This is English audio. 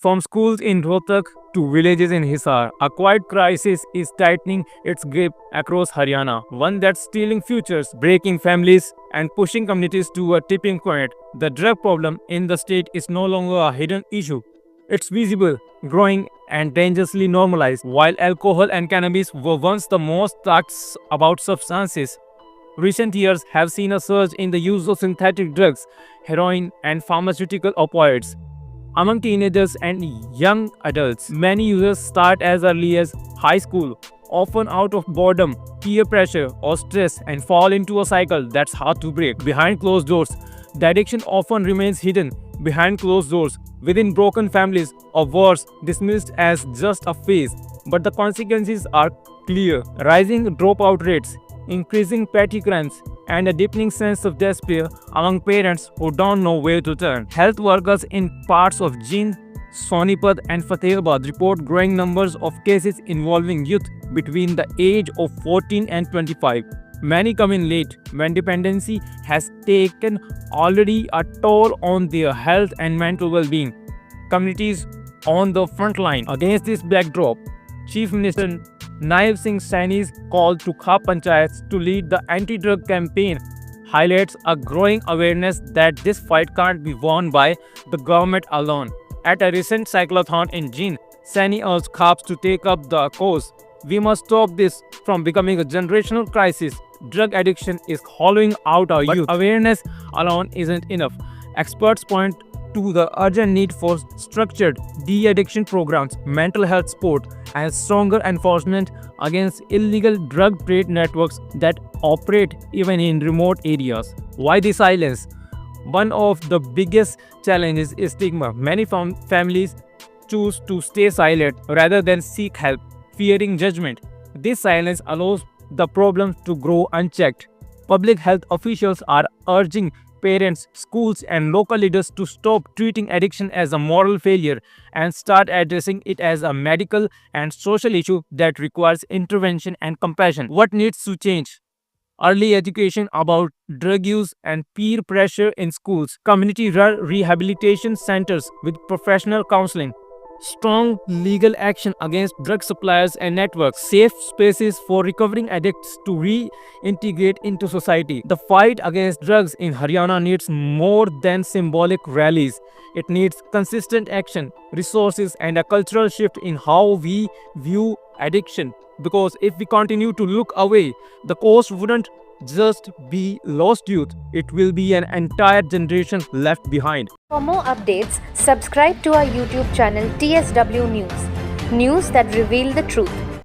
From schools in Rohtak to villages in Hisar, a quiet crisis is tightening its grip across Haryana, one that's stealing futures, breaking families, and pushing communities to a tipping point. The drug problem in the state is no longer a hidden issue. It's visible, growing, and dangerously normalized. While alcohol and cannabis were once the most talked about substances, recent years have seen a surge in the use of synthetic drugs, heroin, and pharmaceutical opioids. Among teenagers and young adults, many users start as early as high school, often out of boredom, peer pressure, or stress, and fall into a cycle that's hard to break. Behind closed doors, the addiction often remains hidden behind closed doors, within broken families, or worse, dismissed as just a phase. But the consequences are clear: rising dropout rates, increasing petty crimes, and a deepening sense of despair among parents who don't know where to turn. Health workers in parts of Jind, Sonipat, and Fatehabad report growing numbers of cases involving youth between the age of 14 and 25. Many come in late when dependency has taken already a toll on their health and mental well-being. Communities on the front line. Against this backdrop, Chief Minister Naib Singh Saini's call to Khap Panchayats to lead the anti-drug campaign highlights a growing awareness that this fight can't be won by the government alone. At a recent cyclothon in Jind, Saini urged Khaps to take up the cause. We must stop this from becoming a generational crisis. Drug addiction is hollowing out our youth. Awareness alone isn't enough. Experts point to the urgent need for structured de-addiction programs, mental health support, and stronger enforcement against illegal drug trade networks that operate even in remote areas. Why the silence? One of the biggest challenges is stigma. Many families choose to stay silent rather than seek help, fearing judgment. This silence allows the problem to grow unchecked. Public health officials are urging parents, schools, and local leaders to stop treating addiction as a moral failure and start addressing it as a medical and social issue that requires intervention and compassion. What needs to change? Early education about drug use and peer pressure in schools, community rehabilitation centers with professional counseling, strong legal action against drug suppliers and networks, safe spaces for recovering addicts to reintegrate into society. The fight against drugs in Haryana needs more than symbolic rallies. It needs consistent action, resources, and a cultural shift in how we view addiction. Because if we continue to look away, the cost wouldn't just be lost youth, it will be an entire generation left behind. For more updates, subscribe to our YouTube channel TSW News. News that reveal the truth.